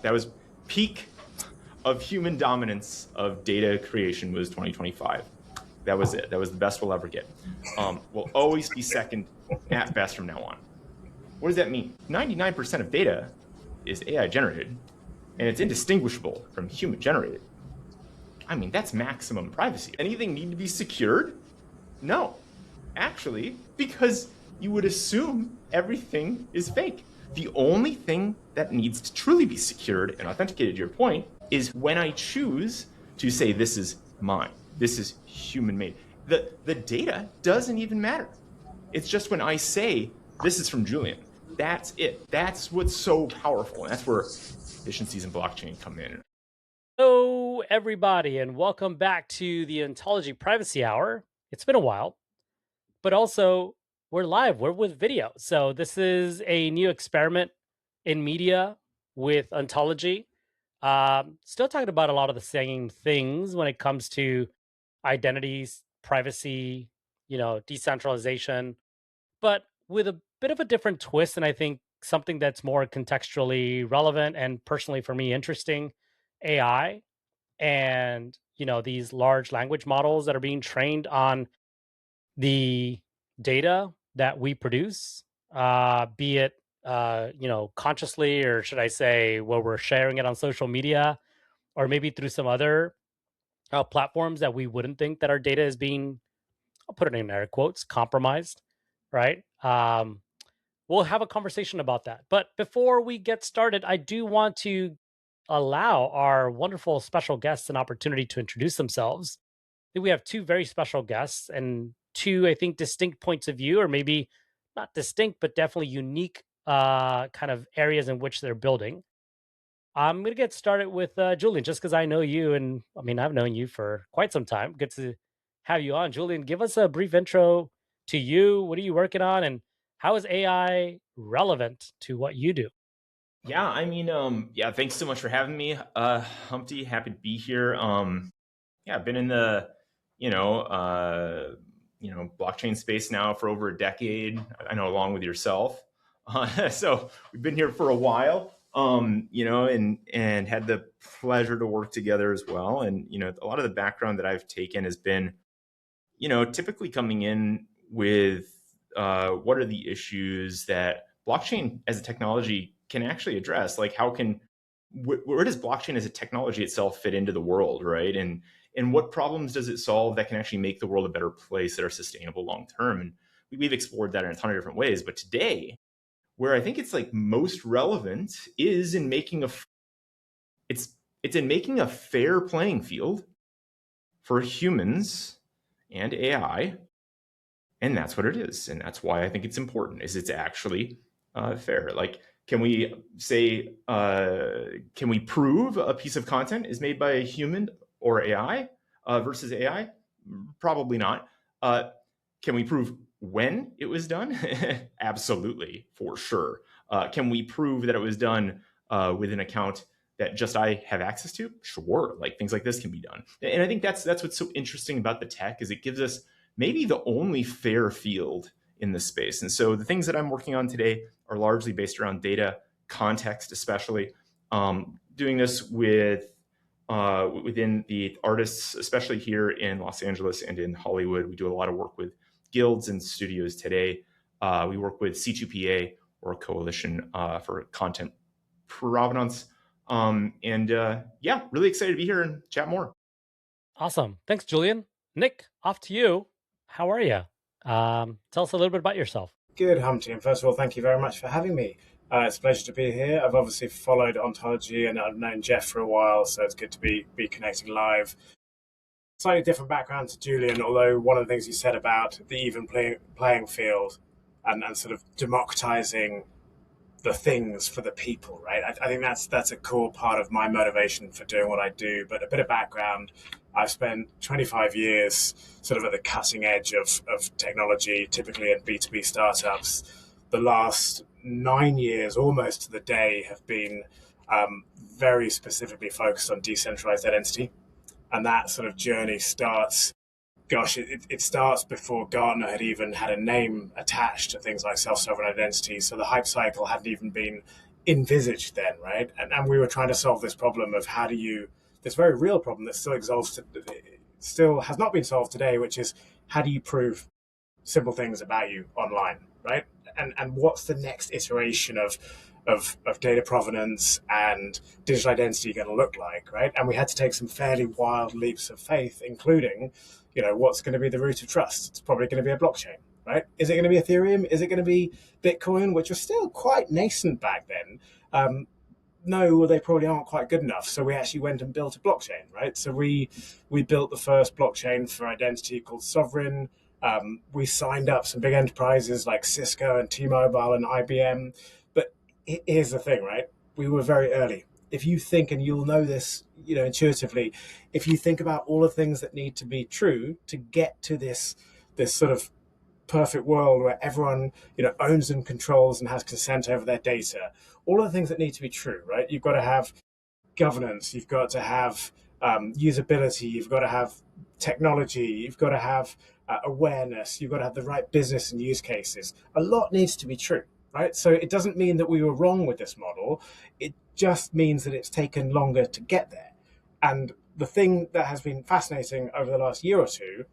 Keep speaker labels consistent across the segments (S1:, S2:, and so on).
S1: That was peak of human dominance of data creation was 2025. That was it. That was the best we'll ever get. We'll always be second at best from now on. What does that mean? 99% of data is AI generated, and it's indistinguishable from human generated. I mean, that's maximum privacy. Anything need to be secured? No, actually, because you would assume everything is fake. The only thing that needs to truly be secured and authenticated, to your point, is when I choose to say this is mine, this is human made. The data doesn't even matter. It's just when I say this is from Julian. That's it. That's what's so powerful. And that's where efficiencies in blockchain come in.
S2: Hello, everybody, and welcome back to the Ontology Privacy Hour. It's been a while, but also we're live. We're with video. So this is a new experiment in media with Ontology. Still talking about a lot of the same things when it comes to identities, privacy, decentralization, but with a bit of a different twist. And I think something that's more contextually relevant and personally for me interesting, AI and these large language models that are being trained on the data that we produce, be it consciously, or should I say where we're sharing it on social media, or maybe through some other platforms that we wouldn't think that our data is being, I'll put it in air quotes, compromised, right? We'll have a conversation about that. But before we get started, I do want to allow our wonderful special guests an opportunity to introduce themselves. I think we have two very special guests and two, I think, distinct points of view, or maybe not distinct, but definitely unique kind of areas in which they're building. I'm going to get started with Julian, just because I know you, and I mean, I've known you for quite some time. Good to have you on. Julian, give us a brief intro to you. What are you working on, and how is AI relevant to what you do?
S1: Yeah, I mean, yeah, thanks so much for having me, Humpty. Happy to be here. Yeah, I've been in the, blockchain space now for over a decade. I know, along with yourself. So we've been here for a while. And had the pleasure to work together as well. And a lot of the background that I've taken has been, typically coming in with what are the issues that blockchain as a technology can actually address. Like, where does blockchain as a technology itself fit into the world, right? And what problems does it solve that can actually make the world a better place that are sustainable long term? And we've explored that in a ton of different ways. But today, where I think it's like most relevant is in making it's in making a fair playing field for humans and AI. And that's what it is. And that's why I think it's important, is it's actually fair. Like, can we say, can we prove a piece of content is made by a human or AI versus AI? Probably not. Can we prove when it was done? Absolutely, for sure. Can we prove that it was done with an account that just I have access to? Sure. Like, things like this can be done. And I think that's what's so interesting about the tech, is it gives us maybe the only fair field in this space. And so the things that I'm working on today are largely based around data, context, especially doing this with within the artists, especially here in Los Angeles and in Hollywood. We do a lot of work with guilds and studios today. We work with C2PA, or a coalition for content provenance. Yeah, really excited to be here and chat more.
S2: Awesome. Thanks, Julian. Nick, off to you. How are you? Tell us a little bit about yourself.
S3: Good, Humpty. And first of all, thank you very much for having me. It's a pleasure to be here. I've obviously followed Ontology and I've known Jeff for a while, so it's good to be connecting live. Slightly different background to Julian, although one of the things he said about the even playing field and sort of democratizing the things for the people, right? I think that's a core part of my motivation for doing what I do. But a bit of background, I've spent 25 years sort of at the cutting edge of technology, typically in B2B startups. The last 9 years, almost to the day, have been very specifically focused on decentralized identity. And that sort of journey starts, it starts before Gartner had even had a name attached to things like self-sovereign identity. So the hype cycle hadn't even been envisaged then, right? And we were trying to solve this problem of how do you, this very real problem that still has not been solved today, which is how do you prove simple things about you online, right? And what's the next iteration of data provenance and digital identity going to look like, right? And we had to take some fairly wild leaps of faith, including, what's going to be the root of trust? It's probably going to be a blockchain, right? Is it going to be Ethereum? Is it going to be Bitcoin, which was still quite nascent back then? No, they probably aren't quite good enough. So we actually went and built a blockchain, right? So we built the first blockchain for identity called Sovereign. We signed up some big enterprises like Cisco and T-Mobile and IBM. But here's the thing, right? We were very early. If you think, and you'll know this, intuitively, if you think about all the things that need to be true to get to this sort of perfect world where everyone owns and controls and has consent over their data, all of the things that need to be true, right? You've got to have governance, you've got to have usability, you've got to have technology, you've got to have awareness, you've got to have the right business and use cases. A lot needs to be true, right? So it doesn't mean that we were wrong with this model. It just means that it's taken longer to get there. And the thing that has been fascinating over the last year or two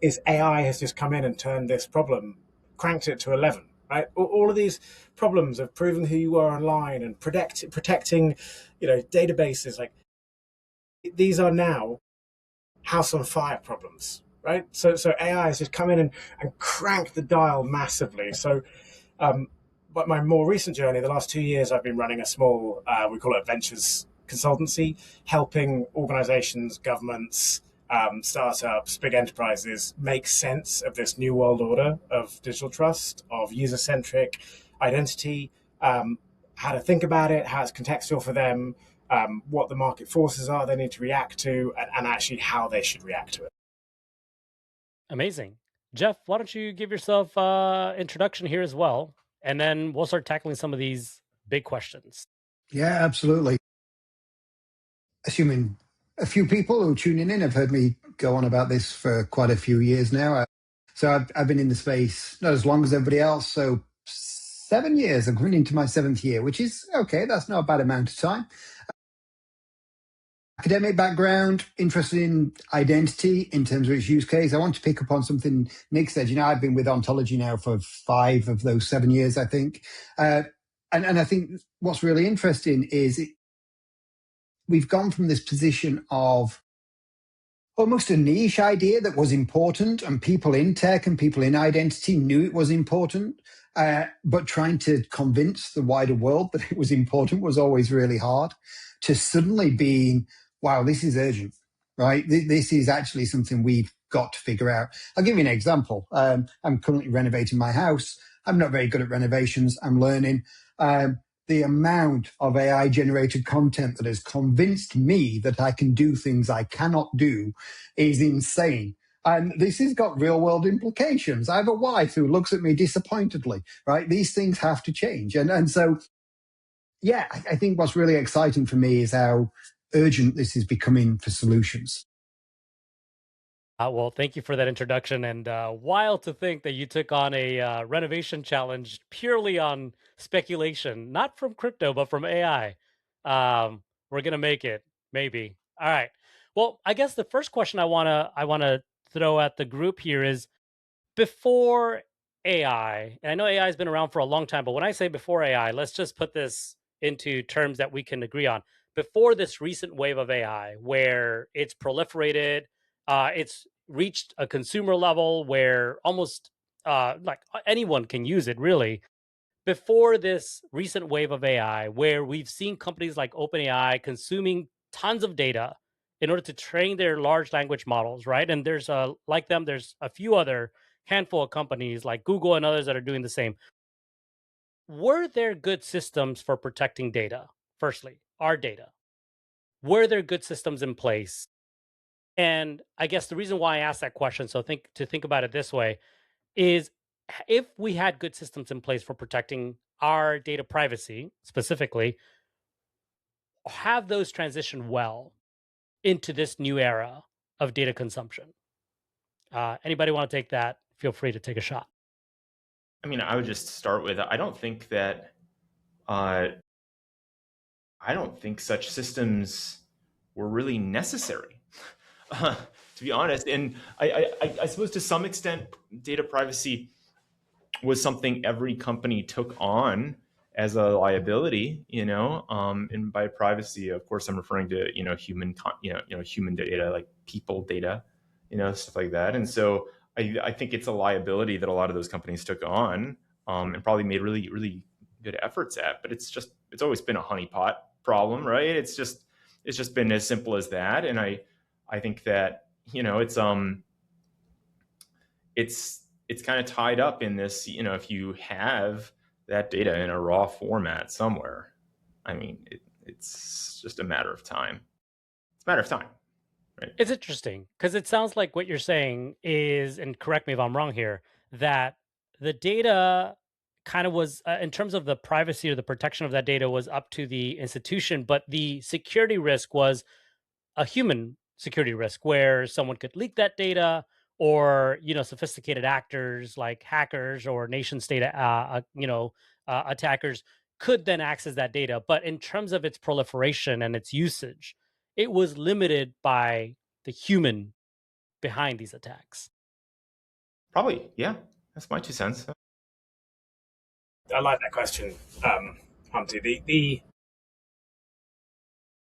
S3: is AI has just come in and turned this problem, cranked it to 11, right? All of these problems of proving who you are online and protecting, databases, like these are now house on fire problems, right? So AI has just come in and cranked the dial massively. So, but my more recent journey, the last 2 years, I've been running a small, we call it ventures consultancy, helping organizations, governments, startups, big enterprises make sense of this new world order of digital trust, of user-centric identity, how to think about it, how it's contextual for them, what the market forces are they need to react to, and actually how they should react to it.
S2: Amazing. Jeff, why don't you give yourself introduction here as well, and then we'll start tackling some of these big questions.
S4: Yeah, absolutely. Assuming a few people who are tuning in have heard me go on about this for quite a few years now. So I've been in the space not as long as everybody else. So 7 years. I'm coming into my 7th year, which is okay. That's not a bad amount of time. Academic background, interested in identity in terms of its use case. I want to pick up on something Nick said. I've been with Ontology now for 5 of those 7 years, I think. And I think what's really interesting is we've gone from this position of almost a niche idea that was important, and people in tech and people in identity knew it was important, but trying to convince the wider world that it was important was always really hard, to suddenly being, wow, this is urgent, right? This is actually something we've got to figure out. I'll give you an example. I'm currently renovating my house. I'm not very good at renovations. I'm learning. The amount of AI generated content that has convinced me that I can do things I cannot do is insane. And this has got real world implications. I have a wife who looks at me disappointedly, right? These things have to change. And so, yeah, I think what's really exciting for me is how urgent this is becoming for solutions.
S2: Well, thank you for that introduction. And wild to think that you took on a renovation challenge purely on speculation, not from crypto, but from AI. We're gonna make it, maybe. All right. Well, I guess the first question I wanna throw at the group here is, before AI, and I know AI has been around for a long time, but when I say before AI, let's just put this into terms that we can agree on. Before this recent wave of AI, where it's proliferated, it's reached a consumer level where almost like anyone can use it, really. Before this recent wave of AI, where we've seen companies like OpenAI consuming tons of data in order to train their large language models, right? And there's like them, there's a few other handful of companies like Google and others that are doing the same. Were there good systems for protecting data? Firstly, our data. Were there good systems in place? And I guess the reason why I asked that question, so think about it this way, is if we had good systems in place for protecting our data privacy specifically, have those transition well into this new era of data consumption. Anybody want to take that? Feel free to take a shot.
S1: I mean, I would just start with, I don't think that I don't think such systems were really necessary, to be honest. And I suppose to some extent, data privacy was something every company took on as a liability, and by privacy, of course, I'm referring to, human data, like people data, stuff like that. And so I think it's a liability that a lot of those companies took on, and probably made really, really good efforts at, but it's always been a honeypot problem, right? It's just been as simple as that. And I think that, it's kind of tied up in this, if you have that data in a raw format somewhere, I mean, it's just a matter of time. It's a matter of time, right?
S2: It's interesting because it sounds like what you're saying is, and correct me if I'm wrong here, that the data kind of was, in terms of the privacy or the protection of that data, was up to the institution, but the security risk was a human security risk where someone could leak that data, or sophisticated actors like hackers or nation state attackers could then access that data. But in terms of its proliferation and its usage, it was limited by the human behind these attacks.
S1: Probably, yeah. That's my 2 cents.
S3: I like that question, Humpty. The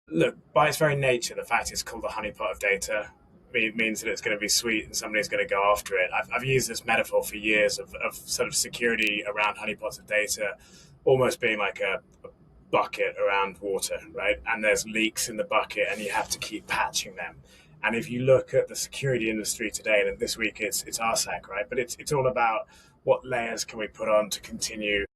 S3: look, by its very nature, the fact it's called a honeypot of data means that it's going to be sweet and somebody's going to go after it. I've used this metaphor for years of sort of security around honeypots of data almost being like a bucket around water, right? And there's leaks in the bucket and you have to keep patching them. And if you look at the security industry today, and this week it's RSAC, right? But it's all about what layers can we put on to continue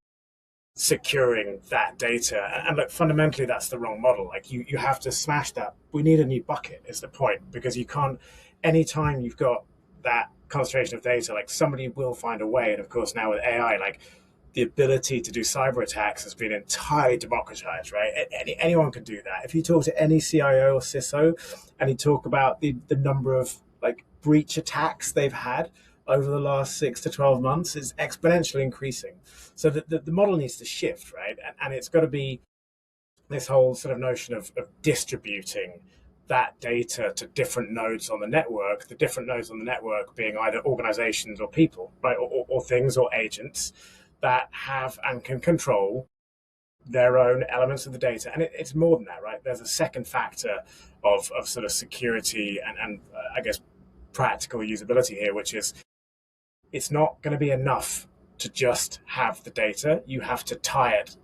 S3: securing that data. And look, fundamentally, that's the wrong model. Like you have to smash that. We need a new bucket is the point, because you can't, anytime you've got that concentration of data, like somebody will find a way. And of course, now with AI, like the ability to do cyber attacks has been entirely democratized, right? Anyone can do that. If you talk to any CIO or CISO and you talk about the number of like breach attacks they've had over the last 6 to 12 months, is exponentially increasing. So the model needs to shift, right? And it's got to be this whole sort of notion of distributing that data to different nodes on the network, the different nodes on the network being either organizations or people, right? Or things or agents that have and can control their own elements of the data. And it's more than that, right? There's a second factor of sort of security and I guess practical usability here, which is it's not going to be enough to just have the data. You have to tie it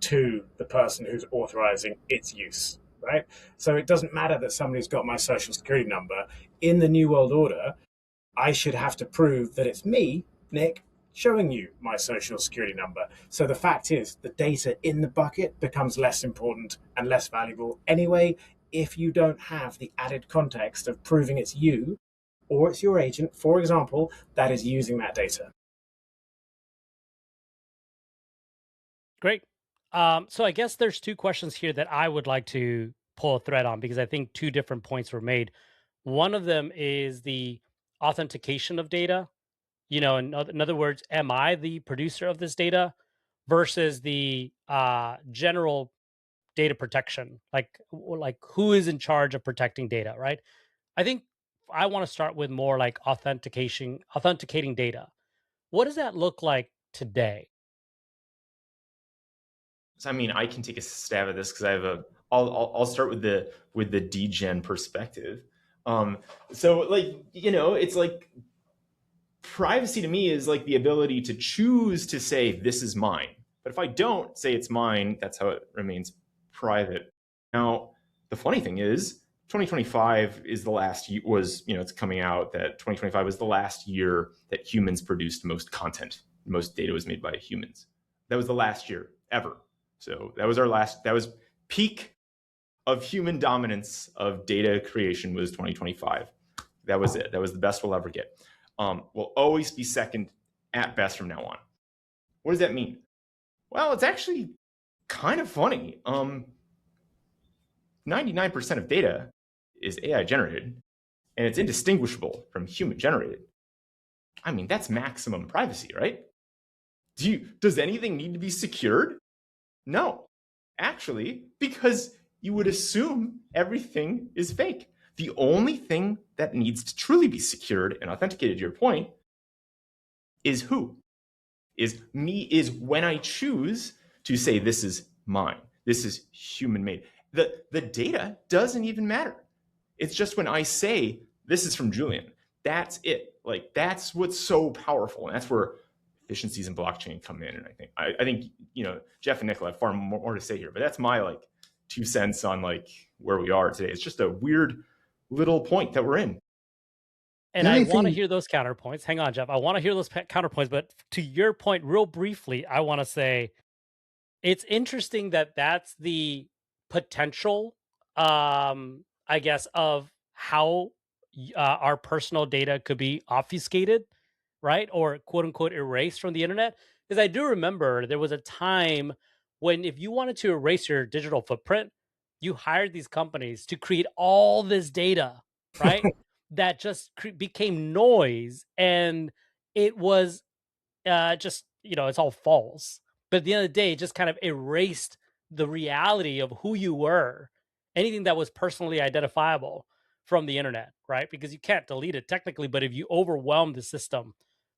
S3: to the person who's authorizing its use, right? So it doesn't matter that somebody's got my social security number. In the New World Order, I should have to prove that it's me, Nick, showing you my social security number. So the fact is, the data in the bucket becomes less important and less valuable anyway, if you don't have the added context of proving it's you or it's your agent, for example, that is using that data.
S2: Great. So I guess there's two questions here that I would like to pull a thread on, because I think two different points were made. One of them is the authentication of data. In other words, am I the producer of this data, versus the general data protection? Like who is in charge of protecting data, right? I think I want to start with more like authenticating data. What does that look like today?
S1: So, I mean, I can take a stab at this because I have I'll start with the degen perspective. So like, it's like privacy to me is like the ability to choose to say this is mine. But if I don't say it's mine, that's how it remains private. Now, the funny thing is 2025 is the last year, it's coming out that 2025 was the last year that humans produced most content. Most data was made by humans. That was the last year ever. So that was peak of human dominance of data creation was 2025. That was it. That was the best we'll ever get. We'll always be second at best from now on. What does that mean? Well, it's actually kind of funny. 99% of data is AI generated, and it's indistinguishable from human generated. I mean, that's maximum privacy, right? Does anything need to be secured? No, actually, because you would assume everything is fake. The only thing that needs to truly be secured and authenticated, to your point, is who? Is me, is when I choose to say this is mine, this is human made. The data doesn't even matter. It's just when I say this is from Julian, that's it. Like that's what's so powerful, and that's where efficiencies in blockchain come in. And I think Jeff and Nicola have far more to say here, but that's my like 2 cents on like where we are today. It's just a weird little point that we're in.
S2: And I want to hear those counterpoints. Hang on, Jeff. I want to hear those counterpoints. But to your point, real briefly, I want to say it's interesting that that's the potential, I guess, of how our personal data could be obfuscated, right? Or quote unquote erased from the internet. Because I do remember there was a time when if you wanted to erase your digital footprint, you hired these companies to create all this data, right? That just became noise. And it was just, it's all false. But at the end of the day, it just kind of erased the reality of who you were, anything that was personally identifiable from the internet, right? Because you can't delete it technically, but if you overwhelm the system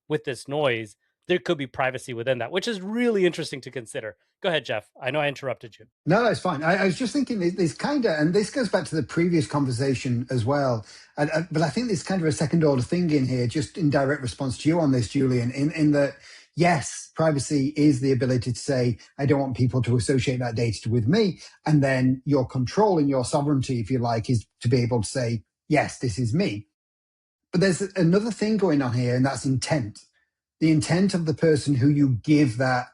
S2: with this noise, there could be privacy within that, which is really interesting to consider. Go ahead, Jeff. I know I interrupted you.
S4: No, that's fine. I was just thinking this kind of, and this goes back to the previous conversation as well. But I think there's kind of a second order thing in here, just in direct response to you on this, Julian, in that, yes, privacy is the ability to say, I don't want people to associate that data with me. And then your control and your sovereignty, if you like, is to be able to say, yes, this is me. But there's another thing going on here, and that's intent. The intent of the person who you give that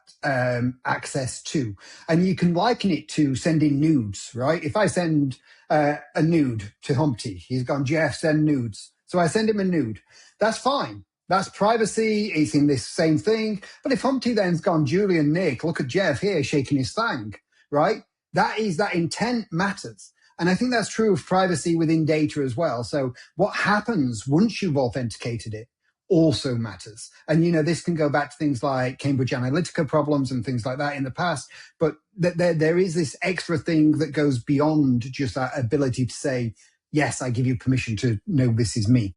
S4: access to. And you can liken it to sending nudes, right? If I send a nude to Humpty, he's gone, Jeff, send nudes. So I send him a nude. That's fine. That's privacy. It's in this same thing. But if Humpty then's gone, Julian, Nick, look at Jeff here shaking his thang, right? That intent matters. And I think that's true of privacy within data as well. So what happens once you've authenticated it also matters. And, this can go back to things like Cambridge Analytica problems and things like that in the past. But there is this extra thing that goes beyond just that ability to say, yes, I give you permission to know this is me.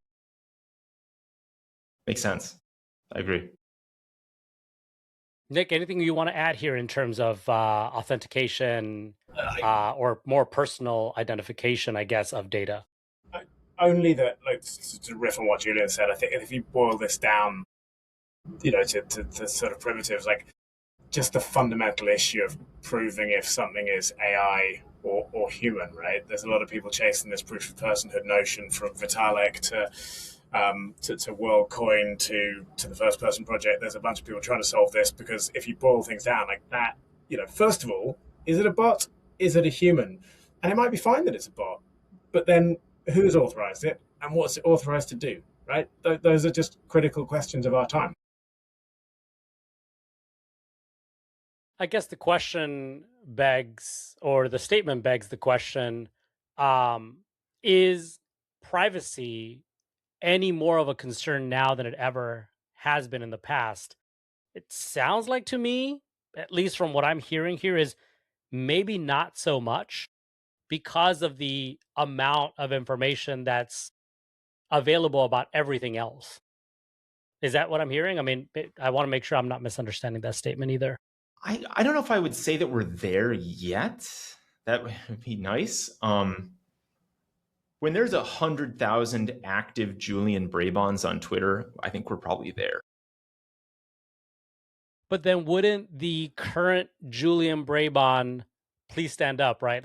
S1: Makes sense. I agree.
S2: Nick, anything you want to add here in terms of authentication or more personal identification, I guess, of data?
S3: Only that, like, to riff on what Julian said, I think if you boil this down, to sort of primitives, like just the fundamental issue of proving if something is AI or human, right? There's a lot of people chasing this proof of personhood notion, from Vitalik to WorldCoin to the First Person Project. There's a bunch of people trying to solve this, because if you boil things down like that, first of all, is it a bot? Is it a human? And it might be fine that it's a bot, but then who's authorized it and what's it authorized to do, right? Those are just critical questions of our time.
S2: I guess the question begs, or the statement begs the question, is privacy any more of a concern now than it ever has been in the past? It sounds like to me, at least from what I'm hearing here, is maybe not so much, because of the amount of information that's available about everything else. Is that what I'm hearing? I mean, I want to make sure I'm not misunderstanding that statement either.
S1: I don't know if I would say that we're there yet. That would be nice. When there's 100,000 active Julian Brabons on Twitter, I think we're probably there.
S2: But then wouldn't the current Julian Brabon, please stand up, right?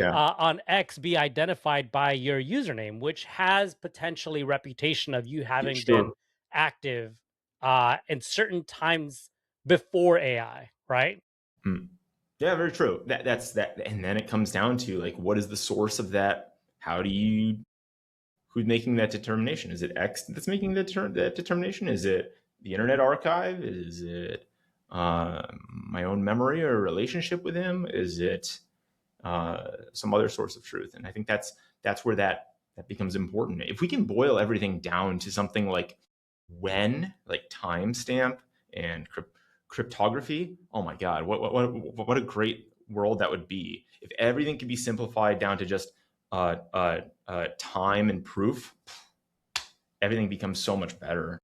S2: On X be identified by your username, which has potentially reputation of you having been active in certain times before AI, right?
S1: Yeah, very true. That's that. And then it comes down to, like, what is the source of that? Who's making that determination? Is it X that's making that determination? Is it the Internet Archive? Is it my own memory or relationship with him? Is it some other source of truth? And I think that's where that becomes important. If we can boil everything down to something like timestamp and cryptography, oh my God, what a great world that would be if everything could be simplified down to just time and proof. Everything becomes so much better.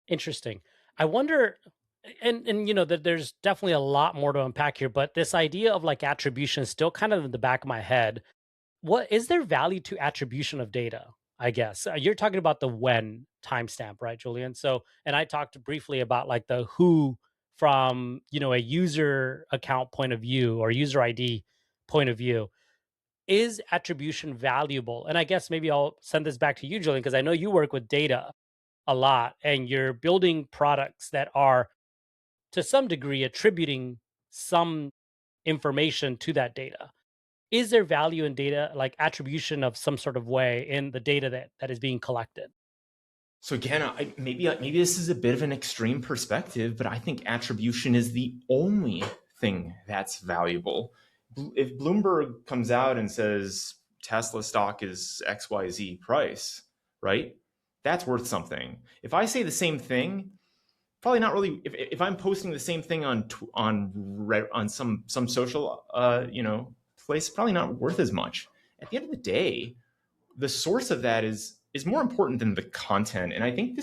S2: Interesting. I wonder, and you know that there's definitely a lot more to unpack here, but this idea of like attribution is still kind of in the back of my head. What is there value to attribution of data? I guess you're talking about the when timestamp, right, Julian? So, and I talked briefly about like the who from a user account point of view or user ID point of view. Is attribution valuable? And I guess maybe I'll send this back to you, Julian, because I know you work with data a lot and you're building products that are to some degree attributing some information to that data. Is there value in data, like attribution of some sort of way in the data that is being collected?
S1: So again, maybe this is a bit of an extreme perspective, but I think attribution is the only thing that's valuable. If Bloomberg comes out and says Tesla stock is XYZ price, right? That's worth something. If I say the same thing, probably not really. If I'm posting the same thing on some social place, probably not worth as much. At the end of the day, the source of that is more important than the content, and I think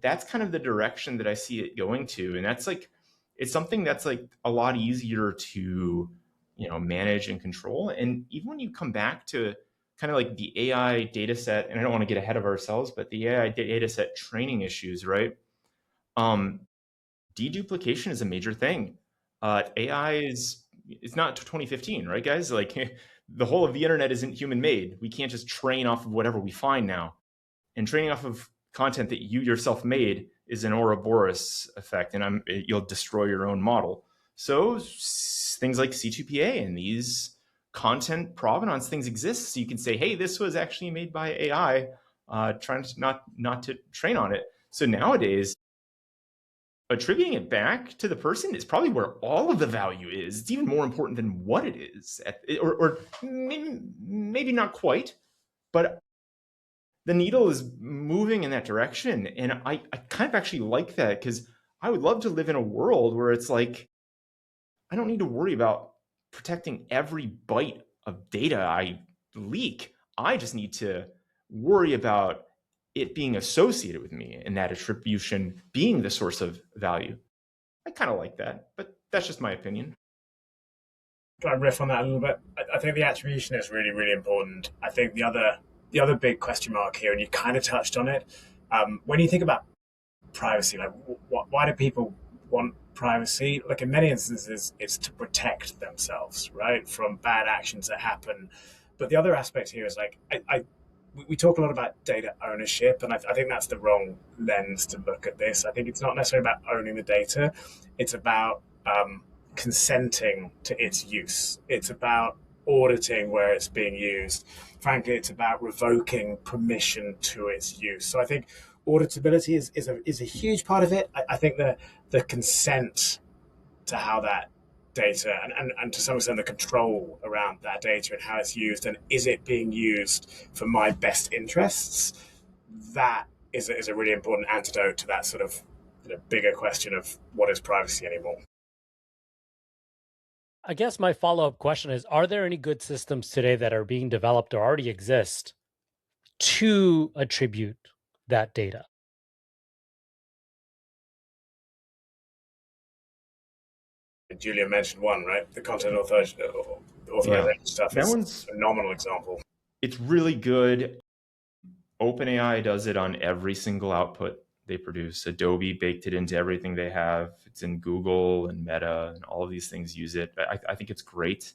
S1: that's kind of the direction that I see it going to, and that's like it's something that's like a lot easier to manage and control. And even when you come back to kind of like the AI data set, and I don't want to get ahead of ourselves, but the AI data set training issues, right? Deduplication is a major thing. AI it's not 2015, right, guys? Like the whole of the internet isn't human made. We can't just train off of whatever we find now. And training off of content that you yourself made is an Ouroboros effect, and you'll destroy your own model. So things like C2PA and these content provenance things exist, so you can say, hey, this was actually made by AI, trying to not to train on it. So nowadays, attributing it back to the person is probably where all of the value is. It's even more important than what it is, or maybe not quite, but the needle is moving in that direction. And I kind of actually like that, because I would love to live in a world where it's like, I don't need to worry about protecting every byte of data I leak. I just need to worry about it being associated with me and that attribution being the source of value. I kind of like that, but that's just my opinion.
S3: Can I riff on that a little bit? I think the attribution is really, really important. I think the other big question mark here, and you kind of touched on it, when you think about privacy, like why do people want privacy? Like in many instances, it's to protect themselves, right, from bad actions that happen. But the other aspect here is like we talk a lot about data ownership, and I think that's the wrong lens to look at this. I think it's not necessarily about owning the data; it's about consenting to its use. It's about auditing where it's being used. Frankly, it's about revoking permission to its use. So I think auditability is a huge part of it. I think the consent to how that data and to some extent the control around that data and how it's used and is it being used for my best interests, that is a really important antidote to that sort of bigger question of what is privacy anymore.
S2: I guess my follow-up question is, are there any good systems today that are being developed or already exist to attribute that data?
S3: Julian mentioned one, right? The content authorization stuff
S1: That
S3: is
S1: one's
S3: a phenomenal example.
S1: It's really good. OpenAI does it on every single output they produce. Adobe baked it into everything they have. It's in Google and Meta, and all of these things use it. I think it's great.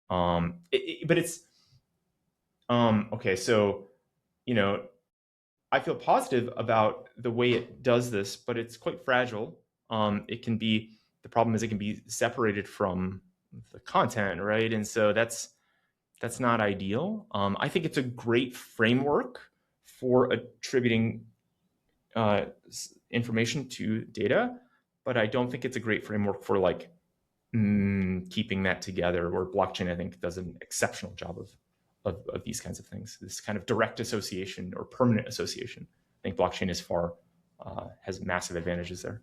S1: But it's okay. So I feel positive about the way it does this, but it's quite fragile. The problem is it can be separated from the content, right? And so that's not ideal. I think it's a great framework for attributing information to data, but I don't think it's a great framework for like keeping that together. Or blockchain, I think, does an exceptional job of these kinds of things. This kind of direct association or permanent association. I think blockchain has massive advantages there.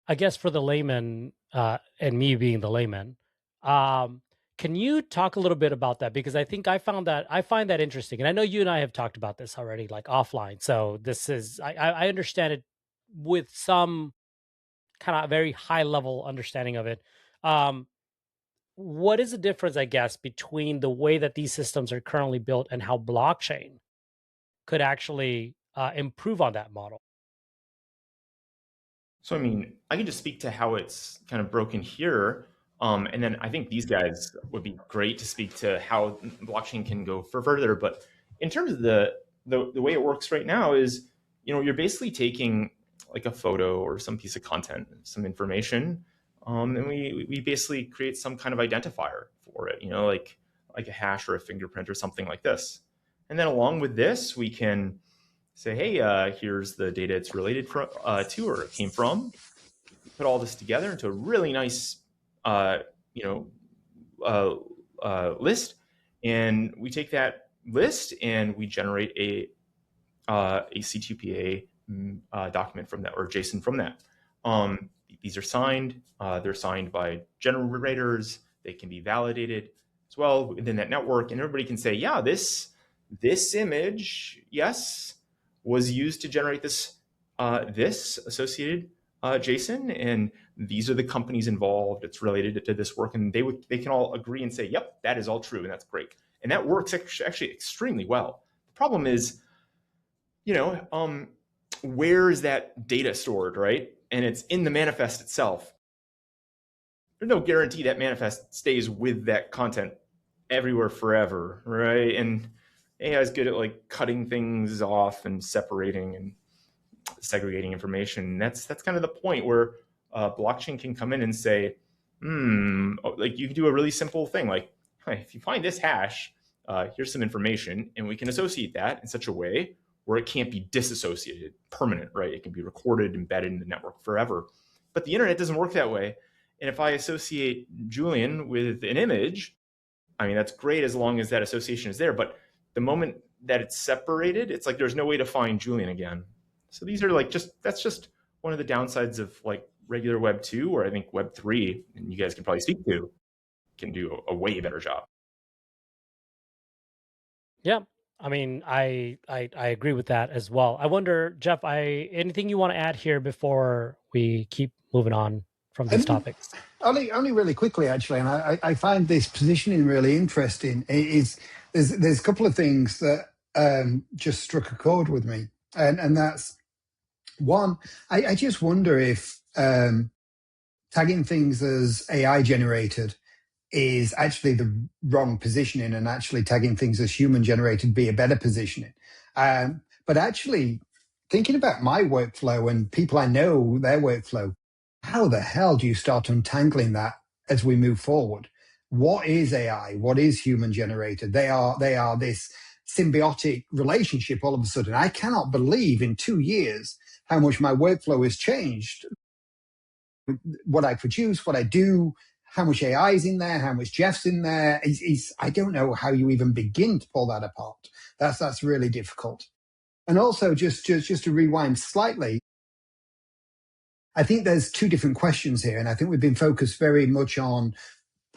S2: I guess for the layman, and me being the layman, can you talk a little bit about that? Because I find that interesting, and I know you and I have talked about this already, like offline. So this is I understand it with some kind of very high level understanding of it. Um, what is the difference, I guess, between the way that these systems are currently built and how blockchain could actually improve on that model?
S1: So, I mean, I can just speak to how it's kind of broken here. And then I think these guys would be great to speak to how blockchain can go further. But in terms of the way it works right now is, you're basically taking like a photo or some piece of content, some information, and we basically create some kind of identifier for it, like a hash or a fingerprint or something like this. And then along with this, we can say, hey, here's the data it's related to or it came from. We put all this together into a really nice, uh, you know, list, and we take that list and we generate a C2PA document from that or JSON from that. These are signed. They're signed by generators. They can be validated as well within that network, and everybody can say, yeah, this image, yes, was used to generate this associated JSON, and these are the companies involved. It's related to this work, and they can all agree and say, yep, that is all true, and that's great. And that works actually extremely well. The problem is, where is that data stored, right? And it's in the manifest itself. There's no guarantee that manifest stays with that content everywhere forever, right? And AI is good at like cutting things off and separating and segregating information. That's kind of the point where blockchain can come in and say, like you can do a really simple thing, like, hey, if you find this hash, here's some information, and we can associate that in such a way where it can't be disassociated, permanent, right? It can be recorded, embedded in the network forever. But the internet doesn't work that way. And if I associate Julian with an image, I mean, that's great as long as that association is there. But the moment that it's separated, it's like there's no way to find Julian again. So these are like that's just one of the downsides of like regular Web 2, or I think Web 3, and you guys can probably speak to, can do a way better job.
S2: Yeah. I mean, I agree with that as well. I wonder, Jeff, anything you want to add here before we keep moving on from these
S4: Um,
S2: topics?
S4: only really quickly, actually, and I find this positioning really interesting. There's a couple of things that just struck a chord with me, and that's one. I just wonder if tagging things as AI generated is actually the wrong positioning, and actually tagging things as human generated be a better positioning. But actually, thinking about my workflow and people I know their workflow, how the hell do you start untangling that as we move forward? What is AI? What is human generated? They are this symbiotic relationship all of a sudden. I cannot believe in 2 years how much my workflow has changed, what I produce, what I do, how much AI is in there, how much Jeff's in there. I don't know how you even begin to pull that apart. That's really difficult. And also, just to rewind slightly, I think there's two different questions here, and I think we've been focused very much on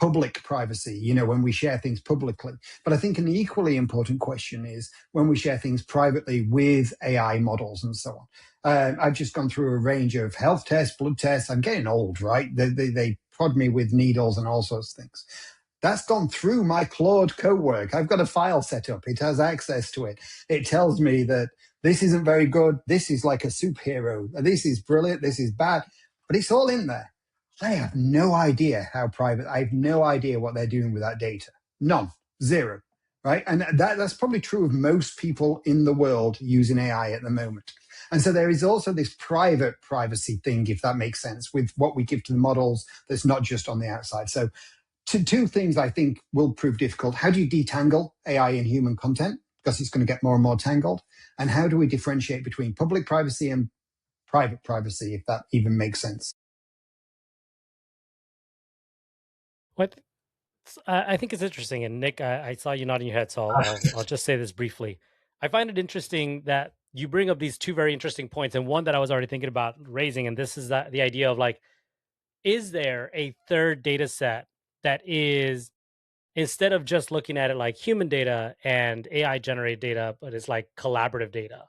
S4: public privacy, when we share things publicly. But I think an equally important question is when we share things privately with AI models and so on. I've just gone through a range of health tests, blood tests. I'm getting old, right? They prod me with needles and all sorts of things. That's gone through my Claude cowork. I've got a file set up. It has access to it. It tells me that this isn't very good. This is like a superhero. This is brilliant. This is bad. But it's all in there. I have no idea how private. I have no idea what they're doing with that data. None. Zero. Right. And that's probably true of most people in the world using AI at the moment. And so there is also this private privacy thing, if that makes sense, with what we give to the models that's not just on the outside. So two things I think will prove difficult. How do you detangle AI and human content? Because it's going to get more and more tangled. And how do we differentiate between public privacy and private privacy, if that even makes sense?
S2: What I think it's interesting, and Nick, I saw you nodding your head, so I'll just say this briefly. I find it interesting that you bring up these two very interesting points, and one that I was already thinking about raising, and this is the idea of like, is there a third data set that is, instead of just looking at it like human data and AI generated data, but it's like collaborative data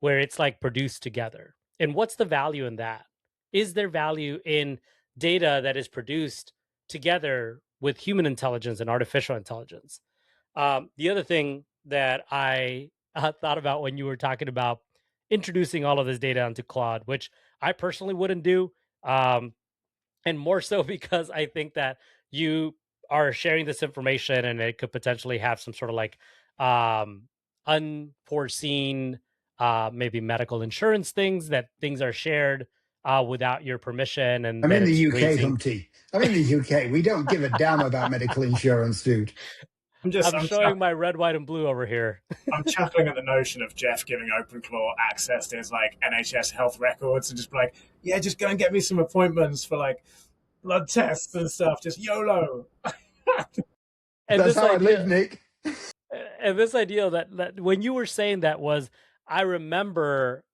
S2: where it's like produced together? And what's the value in that? Is there value in data that is produced together with human intelligence and artificial intelligence? The other thing that I thought about when you were talking about introducing all of this data onto Claude, which I personally wouldn't do, um, and more so because I think that you are sharing this information and it could potentially have some sort of like um, unforeseen, maybe medical insurance things, that things are shared without your permission, and
S4: I'm
S2: that
S4: in
S2: it's
S4: the UK,
S2: raising.
S4: Humpty. I'm in the UK. We don't give a damn about medical insurance, dude.
S2: I'm showing my red, white, and blue over here.
S3: I'm chuckling at the notion of Jeff giving OpenClaw access to his like NHS health records and just be like, yeah, just go and get me some appointments for like blood tests and stuff. Just YOLO.
S2: And
S4: That's
S2: this
S4: how I live,
S2: idea,
S4: Nick.
S2: that when you were saying that, was I remember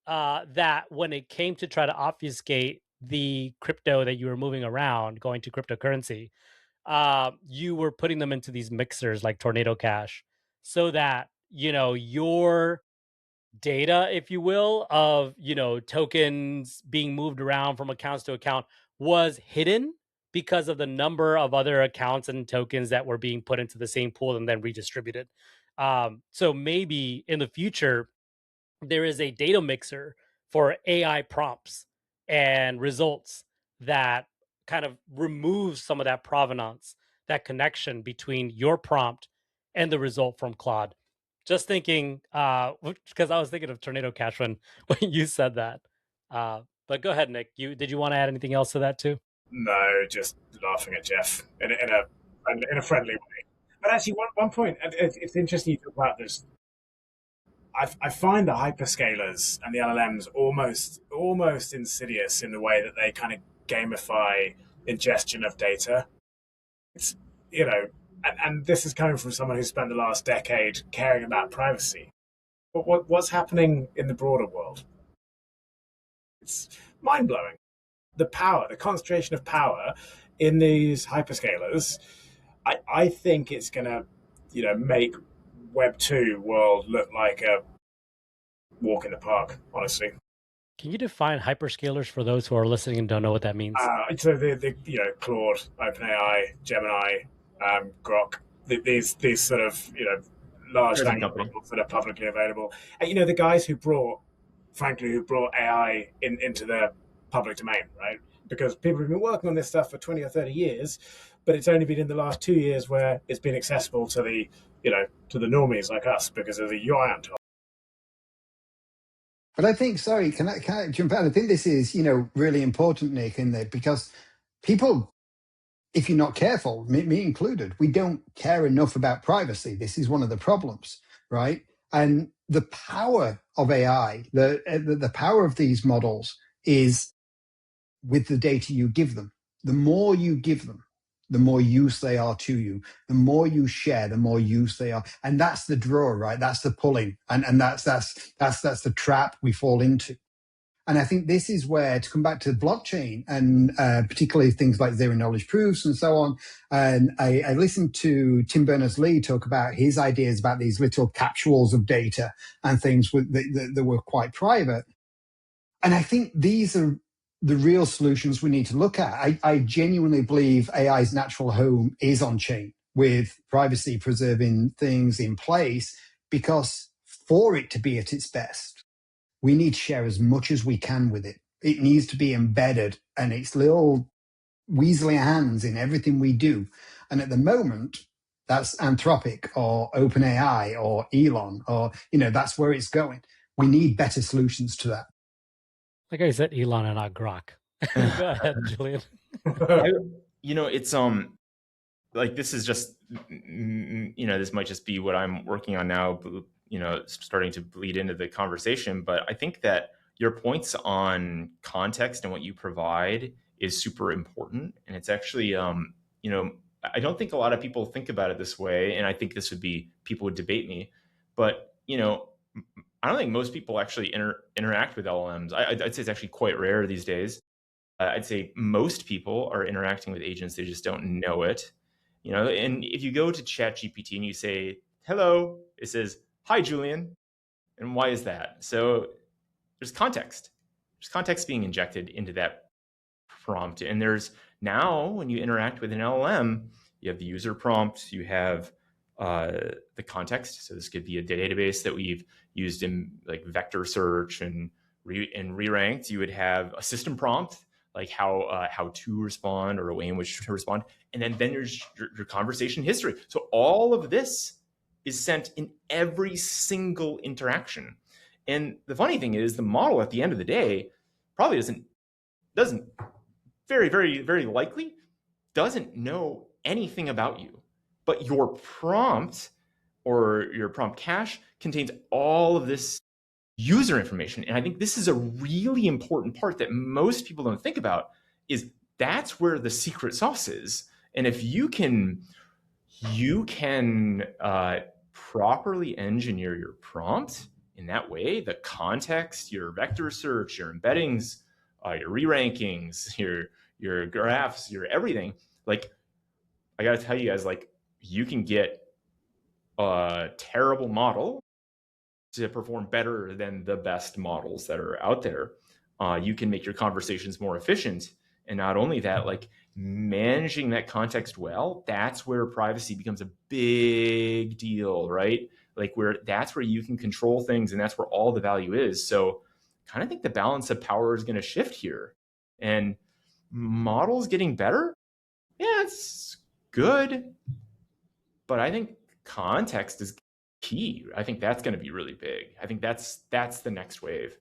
S2: that when it came to try to obfuscate the crypto that you were moving around, going to cryptocurrency, you were putting them into these mixers like Tornado Cash, so that your data, if you will, of tokens being moved around from accounts to account was hidden because of the number of other accounts and tokens that were being put into the same pool and then redistributed. So maybe in the future there is a data mixer for AI prompts and results that kind of removes some of that provenance, that connection between your prompt and the result from Claude. Just thinking, because I was thinking of Tornado Cash when when you said that. But go ahead, Nick. You want to add anything else to that too?
S3: No, just laughing at Jeff in a friendly way. But actually, one point, it's interesting you talk about this. I find the hyperscalers and the LLMs almost insidious in the way that they kind of gamify ingestion of data. It's and this is coming from someone who spent the last decade caring about privacy. But what's happening in the broader world? It's mind blowing. The power, the concentration of power in these hyperscalers. I think it's going to, make Web 2 world look like a walk in the park. Honestly,
S2: Can you define hyperscalers for those who are listening and don't know what that means?
S3: so the Claude, OpenAI, Gemini, Grok, these sort of large
S1: Present
S3: language
S1: company.
S3: models that are publicly available, and the guys who brought AI into the public domain, right? Because people have been working on this stuff for 20 or 30 years, but it's only been in the last 2 years where it's been accessible to the normies like us because of the UI on top.
S4: But I think, sorry, can I jump out? I think this is, really important, Nick, in there, because people, if you're not careful, me included, we don't care enough about privacy. This is one of the problems, right? And the power of AI, the power of these models is with the data you give them. The more you give them, the more use they are to you. The more you share, the more use they are. And that's the draw, right? That's the pulling. And that's the trap we fall into. And I think this is where, to come back to blockchain and particularly things like zero knowledge proofs and so on. And I listened to Tim Berners-Lee talk about his ideas about these little capsules of data and things that were quite private. And I think these are the real solutions we need to look at. I genuinely believe AI's natural home is on chain with privacy preserving things in place, because for it to be at its best, we need to share as much as we can with it. It needs to be embedded and its little weaselly hands in everything we do. And at the moment, that's Anthropic or OpenAI or Elon, or, that's where it's going. We need better solutions to that.
S2: Like I said, Elon and not Grok. Go ahead, Julian.
S1: It's like, this is just, this might just be what I'm working on now, starting to bleed into the conversation. But I think that your points on context and what you provide is super important. And it's actually, I don't think a lot of people think about it this way. And I think people would debate me, but, I don't think most people actually interact with LLMs. I'd say it's actually quite rare these days. I'd say most people are interacting with agents, they just don't know it. And if you go to ChatGPT and you say hello, it says hi Julian. And why is that? So there's context. There's context being injected into that prompt. And there's now, when you interact with an LLM, you have the user prompt, you have the context. So this could be a database that we've used in like vector search and re-ranked. You would have a system prompt, like how to respond or a way in which to respond. And then there's your conversation history. So all of this is sent in every single interaction. And the funny thing is, the model at the end of the day probably doesn't very, very, very likely doesn't know anything about you. But your prompt or your prompt cache contains all of this user information. And I think this is a really important part that most people don't think about, is that's where the secret sauce is. And if you can properly engineer your prompt in that way, the context, your vector search, your embeddings, your re-rankings, your graphs, your everything, like, I got to tell you guys, like, you can get a terrible model to perform better than the best models that are out there. You can make your conversations more efficient. And not only that, like, managing that context well, that's where privacy becomes a big deal, right? Like, that's where you can control things, and that's where all the value is. So kind of think the balance of power is going to shift here. And models getting better, yeah, it's good. But I think context is key. I think that's going to be really big. I think that's the next wave.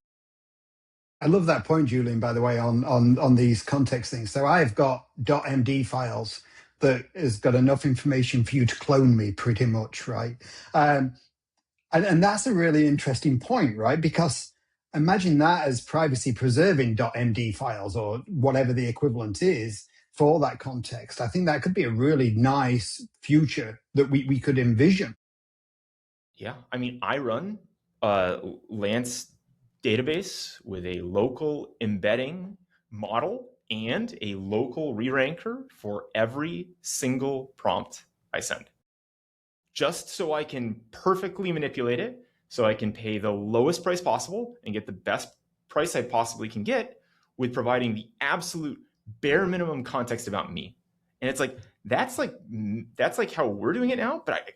S4: I love that point, Julian, by the way, on these context things. So I've got .md files that has got enough information for you to clone me pretty much, right? And that's a really interesting point, right? Because imagine that as privacy preserving .md files or whatever the equivalent is for that context. I think that could be a really nice future that we could envision.
S1: Yeah, I mean, I run a Lance database with a local embedding model and a local re-ranker for every single prompt I send, just so I can perfectly manipulate it, so I can pay the lowest price possible and get the best price I possibly can get with providing the absolute bare minimum context about me. And it's like, that's like how we're doing it now, but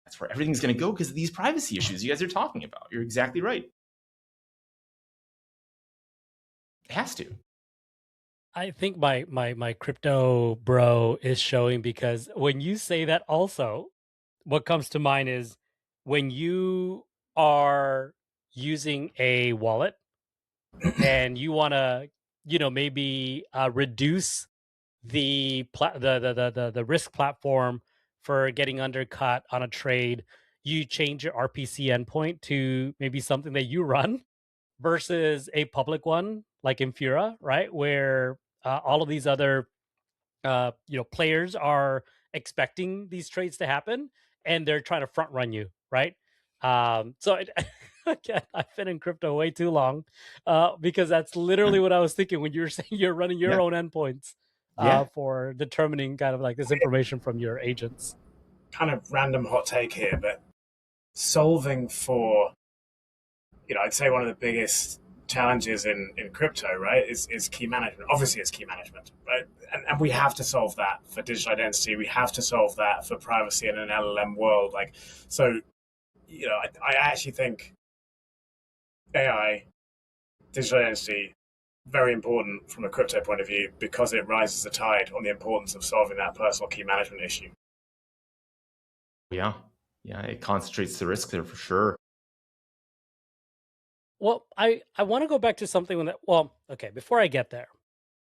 S1: that's where everything's going to go because of these privacy issues you guys are talking about. You're exactly right. It has to.
S2: I think my crypto bro is showing, because when you say that, also what comes to mind is when you are using a wallet and you want to, maybe reduce the risk platform for getting undercut on a trade, you change your RPC endpoint to maybe something that you run versus a public one like Infura, right? Where all of these other players are expecting these trades to happen, and they're trying to front run you, right? Again, I've been in crypto way too long, because that's literally what I was thinking when you were saying you're running your own endpoints for determining kind of like this information from your agents.
S3: Kind of random hot take here, but solving for, I'd say one of the biggest challenges in crypto, right, is key management. Obviously, it's key management, right? And we have to solve that for digital identity. We have to solve that for privacy in an LLM world. Like, so, I actually think AI, digital identity, very important from a crypto point of view because it rises the tide on the importance of solving that personal key management issue.
S1: Yeah, it concentrates the risk there for sure.
S2: Well, I want to go back to something when that. Well, okay, before I get there,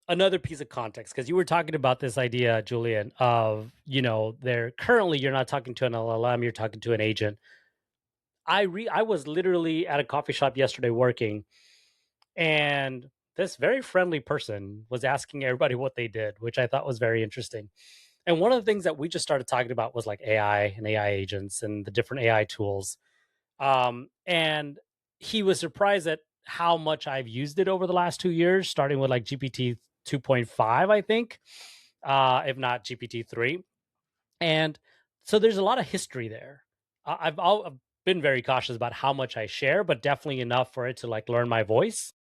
S2: another piece of context, because you were talking about this idea, Julian, of there currently you're not talking to an LLM, you're talking to an agent. I was literally at a coffee shop yesterday working, and this very friendly person was asking everybody what they did, which I thought was very interesting. And one of the things that we just started talking about was like AI and AI agents and the different AI tools. And he was surprised at how much I've used it over the last 2 years, starting with like GPT 2.5, I think, if not GPT 3. And so there's a lot of history there. I've been very cautious about how much I share, but definitely enough for it to like learn my voice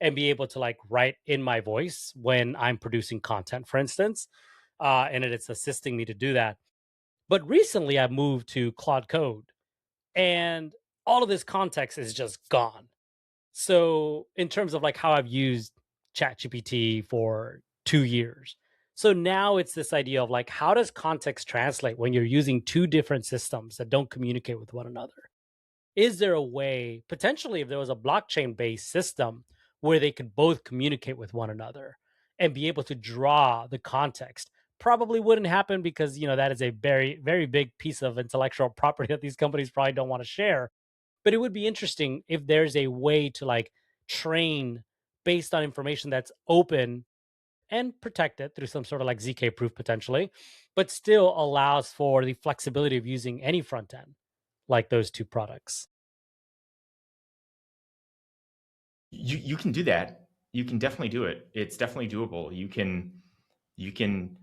S2: and be able to like write in my voice when I'm producing content, for instance. And it's assisting me to do that. But recently I moved to Claude Code, and all of this context is just gone. So in terms of like how I've used ChatGPT for 2 years. So now it's this idea of like, how does context translate when you're using two different systems that don't communicate with one another? Is there a way, potentially, if there was a blockchain based system where they could both communicate with one another and be able to draw the context? Probably wouldn't happen because, that is a very, very big piece of intellectual property that these companies probably don't want to share. But it would be interesting if there's a way to like train based on information that's open and protected through some sort of like ZK proof potentially, but still allows for the flexibility of using any front end like those two products.
S1: You can do that. You can definitely do it. It's definitely doable. You can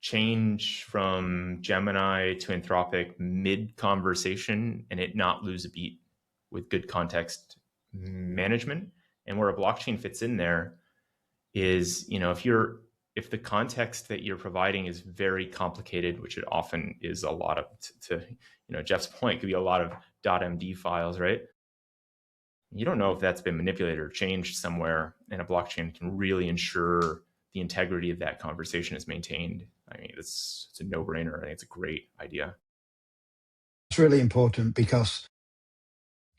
S1: change from Gemini to Anthropic mid conversation and it not lose a beat with good context management. And where a blockchain fits in there is, if the context that you're providing is very complicated, which it often is, a lot of, to Jeff's point, could be a lot of .md files, right? You don't know if that's been manipulated or changed somewhere, and a blockchain can really ensure the integrity of that conversation is maintained. I mean, it's a no-brainer. I think it's a great idea.
S4: It's really important because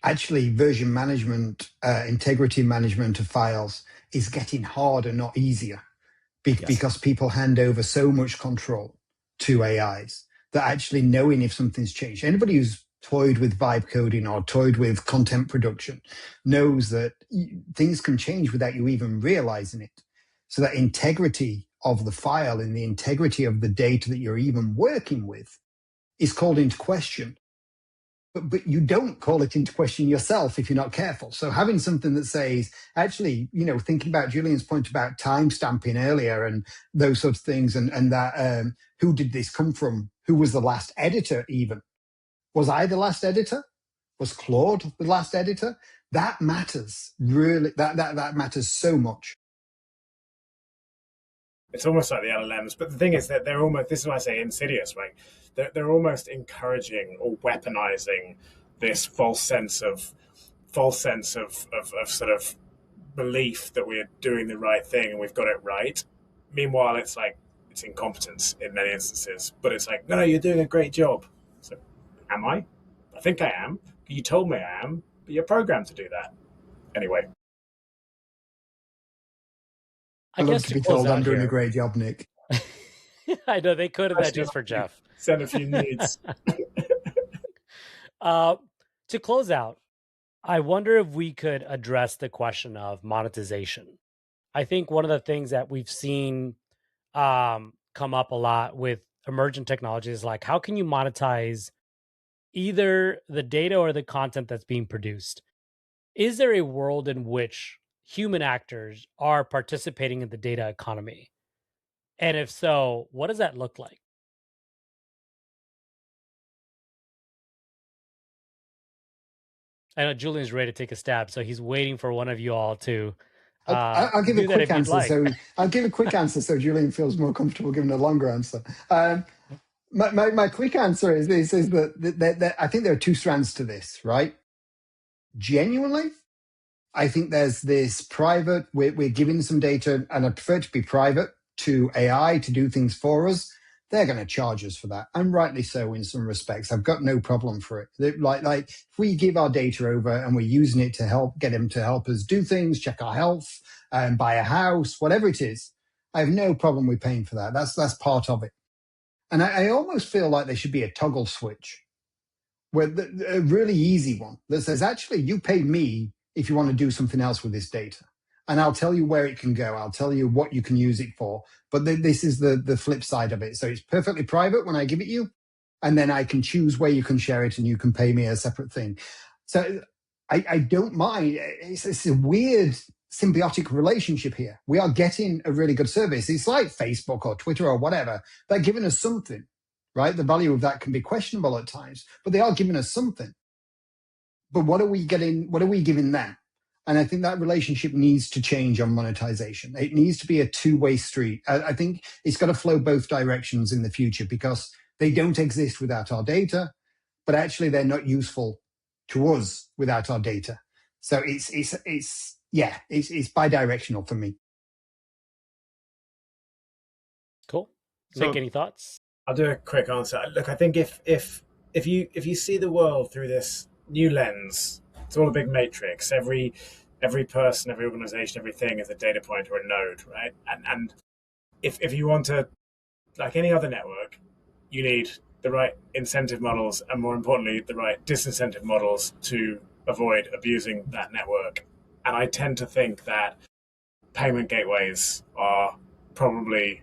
S4: actually version management, integrity management of files is getting harder, not easier, because people hand over so much control to AIs that actually knowing if something's changed. Anybody who's toyed with vibe coding or toyed with content production knows that things can change without you even realizing it. So that integrity of the file and the integrity of the data that you're even working with is called into question. But you don't call it into question yourself if you're not careful. So having something that says, actually, thinking about Julian's point about time stamping earlier and those sorts of things, and that who did this come from? Who was the last editor even? Was I the last editor? Was Claude the last editor? That matters, really. That matters so much.
S3: It's almost like the LLMs, but the thing is that they're almost, this is why I say insidious, right? They're almost encouraging or weaponizing this false sense of sort of belief that we're doing the right thing and we've got it right. Meanwhile, it's like, it's incompetence in many instances, but it's like, no, you're doing a great job. So, am I? I think I am. You told me I am, but you're programmed to do that. Anyway.
S4: I love to be told I'm doing a great job, Nick.
S2: I know they could have that just for Jeff.
S3: Send a few nudes.
S2: To close out, I wonder if we could address the question of monetization. I think one of the things that we've seen come up a lot with emergent technologies is like, how can you monetize either the data or the content that's being produced? Is there a world in which human actors are participating in the data economy? And if so, what does that look like? I know Julian's ready to take a stab, so he's waiting for one of you all to.
S4: I'll give a quick answer. Like. So I'll give a quick answer so Julian feels more comfortable giving a longer answer. My quick answer is that I think there are two strands to this, right? Genuinely, I think there's this private, we're giving some data, and I prefer to be private to AI to do things for us. They're going to charge us for that, and rightly so in some respects. I've got no problem for it. Like if we give our data over and we're using it to get them to help us do things, check our health, buy a house, whatever it is, I have no problem with paying for that. That's part of it. And I almost feel like there should be a toggle switch, where a really easy one that says, actually, you pay me if you want to do something else with this data. And I'll tell you where it can go. I'll tell you what you can use it for. But this is the flip side of it. So it's perfectly private when I give it you. And then I can choose where you can share it and you can pay me a separate thing. So I don't mind. It's a weird symbiotic relationship here. We are getting a really good service. It's like Facebook or Twitter or whatever. They're giving us something, right? The value of that can be questionable at times, but they are giving us something. But what are we getting? What are we giving them? And I think that relationship needs to change on monetization. It needs to be a two-way street. I think it's got to flow both directions in the future because they don't exist without our data, but actually they're not useful to us without our data. So it's bi-directional for me.
S2: Cool.
S1: So-
S2: Nick, any thoughts?
S3: I'll do a quick answer. Look, I think if you see the world through this new lens, it's all a big matrix. Every person, every organization, everything is a data point or a node, right? And if you want to, like any other network, you need the right incentive models and, more importantly, the right disincentive models to avoid abusing that network. And I tend to think that payment gateways are probably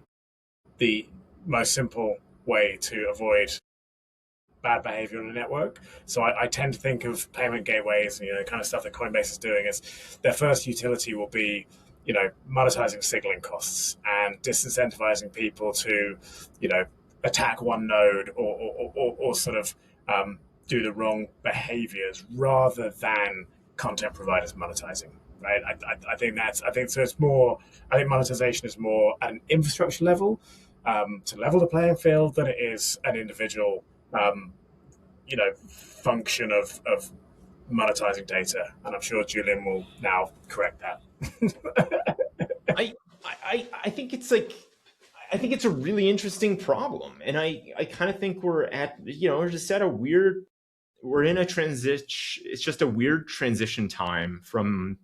S3: the most simple way to avoid bad behavior on a network. So I tend to think of payment gateways and, the kind of stuff that Coinbase is doing as their first utility will be, monetizing signaling costs and disincentivizing people to, attack one node or sort of do the wrong behaviors rather than content providers monetizing. Right. I think so. It's more. I think monetization is more at an infrastructure level, to level the playing field than it is an individual, function of monetizing data. And I'm sure Julian will now correct that.
S1: I think it's like, I think it's a really interesting problem. And I kind of think we're just at we're in a transition. It's just a weird transition time from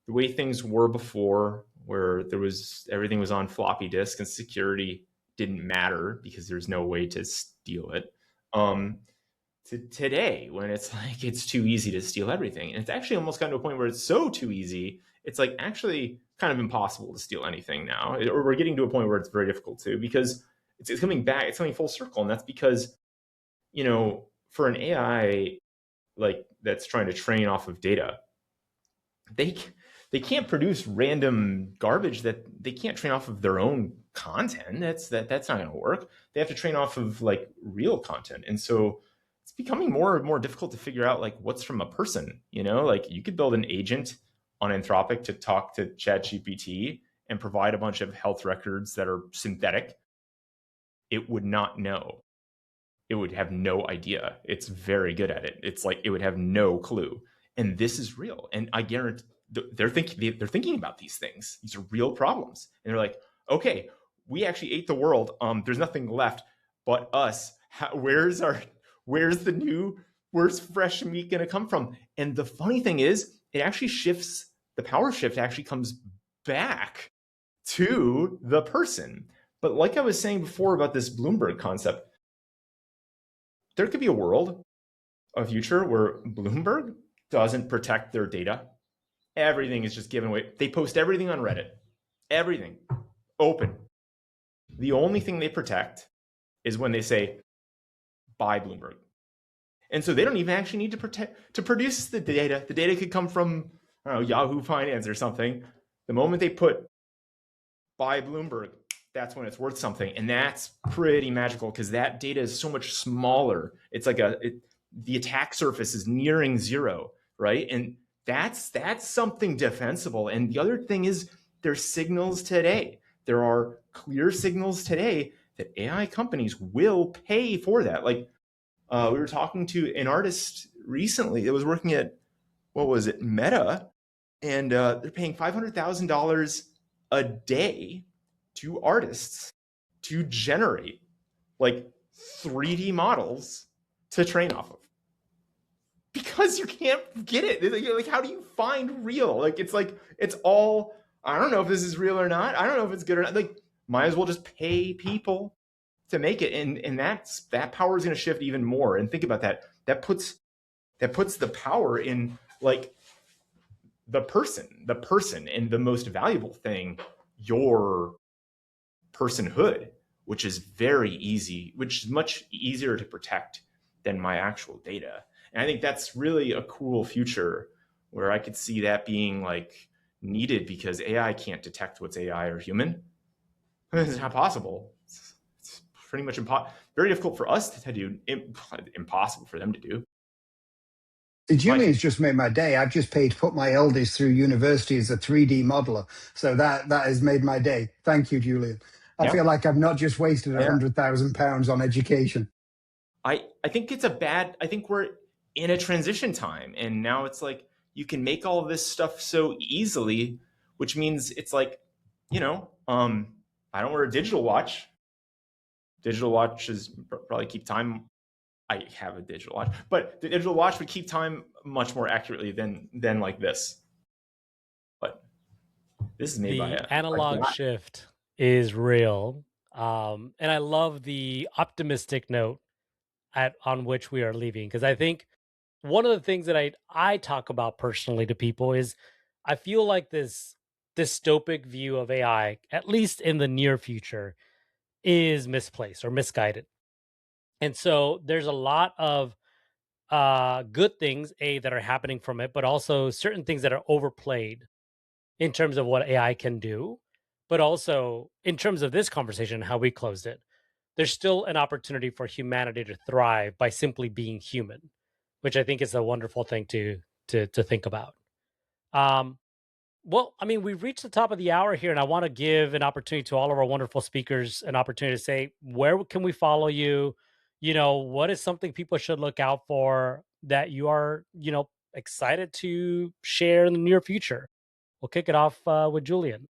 S1: the way things were before, where everything was on floppy disk and security didn't matter because there's no way to steal it. To today, when it's like it's too easy to steal everything, and it's actually almost gotten to a point where it's so too easy, it's like actually kind of impossible to steal anything now. Or we're getting to a point where it's very difficult to, because it's coming back, it's coming full circle, and that's because for an AI like that's trying to train off of data, they can't produce random garbage that they can't train off of their own content. That's not going to work. They have to train off of like real content, and so it's becoming more and more difficult to figure out like what's from a person. Like you could build an agent on Anthropic to talk to ChatGPT and provide a bunch of health records that are synthetic. It would not know. It would have no idea. It's very good at it. It's like it would have no clue. And this is real. And I guarantee they're thinking about these things. These are real problems. And they're like, okay, we actually ate the world. There's nothing left but us. Where's fresh meat going to come from? And the funny thing is, it actually shifts. The power shift actually comes back to the person. But like I was saying before about this Bloomberg concept, there could be a future where Bloomberg doesn't protect their data. Everything is just given away. They post everything on Reddit. Everything. Open. The only thing they protect is when they say, buy Bloomberg. And so they don't even actually need to produce the data. The data could come from, I don't know, Yahoo Finance or something. The moment they put buy Bloomberg, that's when it's worth something. And that's pretty magical because that data is so much smaller. It's like the attack surface is nearing zero, right? And that's something defensible. And the other thing is there's signals today. There are clear signals today that AI companies will pay for that. Like we were talking to an artist recently that was working at, Meta, and they're paying $500,000 a day to artists to generate like 3D models to train off of. Because you can't get it. Like, how do you find real? Like, it's all, I don't know if this is real or not. I don't know if it's good or not. Like, might as well just pay people to make it. And that power is going to shift even more. And think about that. That puts the power in like the person and the most valuable thing, your personhood, which is very easy, which is much easier to protect than my actual data. And I think that's really a cool future where I could see that being like needed, because AI can't detect what's AI or human. It's not possible. It's pretty much very difficult for us to do, impossible for them to do.
S4: Julian's just made my day. I've just paid to put my eldest through university as a 3D modeler. So that has made my day. Thank you, Julian. I feel like I've not just wasted £100,000 on education.
S1: I think I think we're in a transition time, and now it's like you can make all of this stuff so easily, which means it's like, I don't wear a digital watch. Digital watches probably keep time. I have a digital watch, but the digital watch would keep time much more accurately than like this. But this is made by
S2: The analog shift is real. And I love the optimistic note on which we are leaving, because I think one of the things that I talk about personally to people is I feel like this dystopic view of AI, at least in the near future, is misplaced or misguided. And so there's a lot of good things that are happening from it, but also certain things that are overplayed in terms of what AI can do. But also in terms of this conversation, how we closed it, there's still an opportunity for humanity to thrive by simply being human, which I think is a wonderful thing to think about. Um, well, I mean, we've reached the top of the hour here, and I want to give an opportunity to all of our wonderful speakers an opportunity to say, where can we follow you? What is something people should look out for that you are, excited to share in the near future? We'll kick it off with Julian.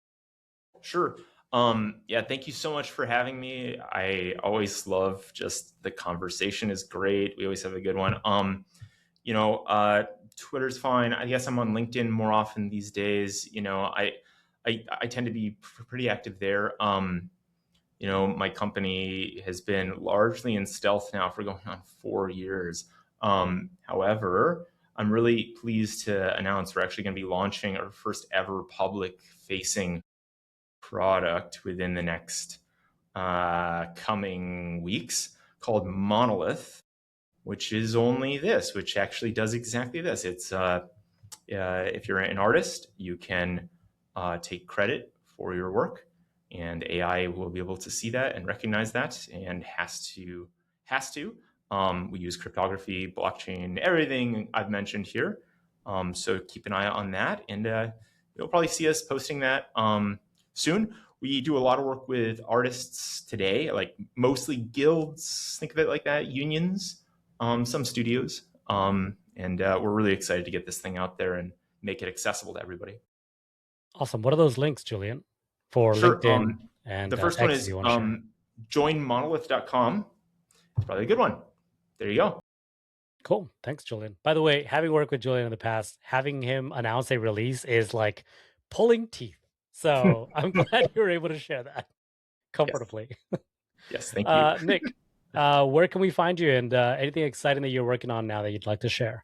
S1: Sure. Yeah, thank you so much for having me. I always love just the conversation is great. We always have a good one. Twitter's fine. I guess I'm on LinkedIn more often these days. I tend to be pretty active there. My company has been largely in stealth now for going on 4 years. However, I'm really pleased to announce we're actually going to be launching our first ever public facing product within the next coming weeks, called Monolith, which is only this, which actually does exactly this. It's if you're an artist, you can take credit for your work, and AI will be able to see that and recognize that, and has to. We use cryptography, blockchain, everything I've mentioned here. So keep an eye on that, and you'll probably see us posting that soon. We do a lot of work with artists today, like mostly guilds, think of it like that, unions, some studios, and we're really excited to get this thing out there and make it accessible to everybody.
S2: Awesome. What are those links, Julian, for LinkedIn and
S1: the first one is joinmonolith.com. It's probably a good one. There you go.
S2: Cool. Thanks, Julian. By the way, having worked with Julian in the past, having him announce a release is like pulling teeth. So I'm glad you were able to share that comfortably.
S1: Yes, thank you.
S2: Nick, where can we find you, and anything exciting that you're working on now that you'd like to share?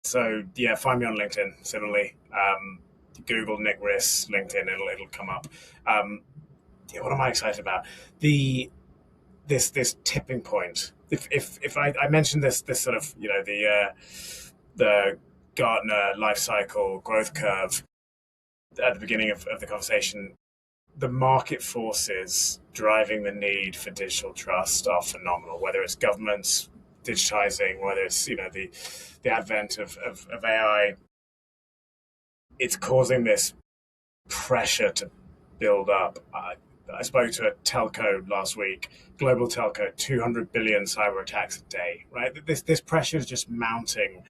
S3: So yeah, find me on LinkedIn. Similarly, Google Nick Riss LinkedIn, it'll come up. What am I excited about? This tipping point. If I mentioned this sort of the Gartner life cycle growth curve at the beginning of the conversation, the market forces driving the need for digital trust are phenomenal. Whether it's governments digitizing, whether it's the advent of AI, it's causing this pressure to build up. I spoke to a telco last week, global telco, 200 billion cyber attacks a day, right? This pressure is just mounting,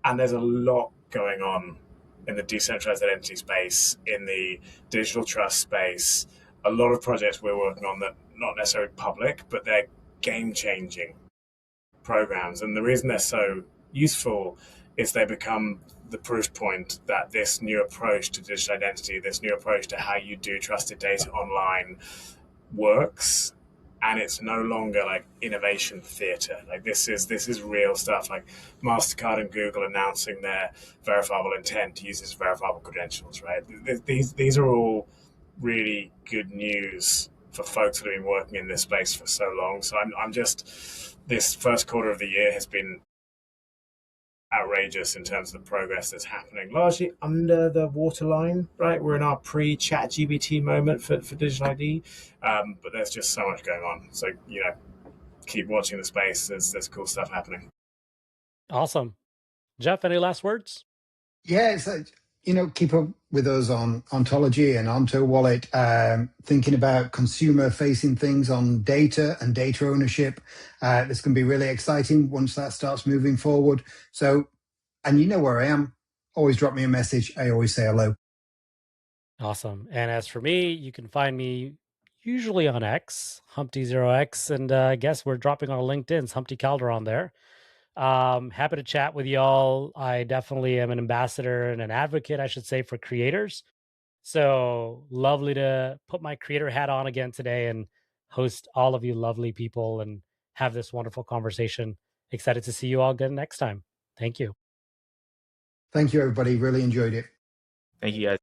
S3: and there's a lot going on in the decentralized identity space, in the digital trust space. A lot of projects we're working on that not necessarily public, but they're game-changing programs. And the reason they're so useful is they become the proof point that this new approach to digital identity, this new approach to how you do trusted data online works. And it's no longer like innovation theater. Like this is real stuff. Like MasterCard and Google announcing their verifiable intent to use as verifiable credentials, right? These are all really good news for folks that have been working in this space for so long. So I'm just, this first quarter of the year has been outrageous in terms of the progress that's happening, largely under the waterline, right? We're in our pre-chat GBT moment for digital ID, but there's just so much going on. So, keep watching the space. There's cool stuff happening.
S2: Awesome. Jeff, any last words?
S4: Yeah, it's like, keep up with us on Ontology and Onto Wallet, thinking about consumer-facing things on data and data ownership. This can be really exciting once that starts moving forward. So, and you know where I am. Always drop me a message. I always say hello.
S2: Awesome. And as for me, you can find me usually on X, Humpty0x, and I guess we're dropping on LinkedIn's Humpty Calderon there. Happy to chat with y'all. I definitely am an ambassador and an advocate, I should say, for creators. So lovely to put my creator hat on again today and host all of you lovely people and have this wonderful conversation. Excited to see you all again next time. Thank you.
S4: Thank you, everybody. Really enjoyed it.
S1: Thank you, guys.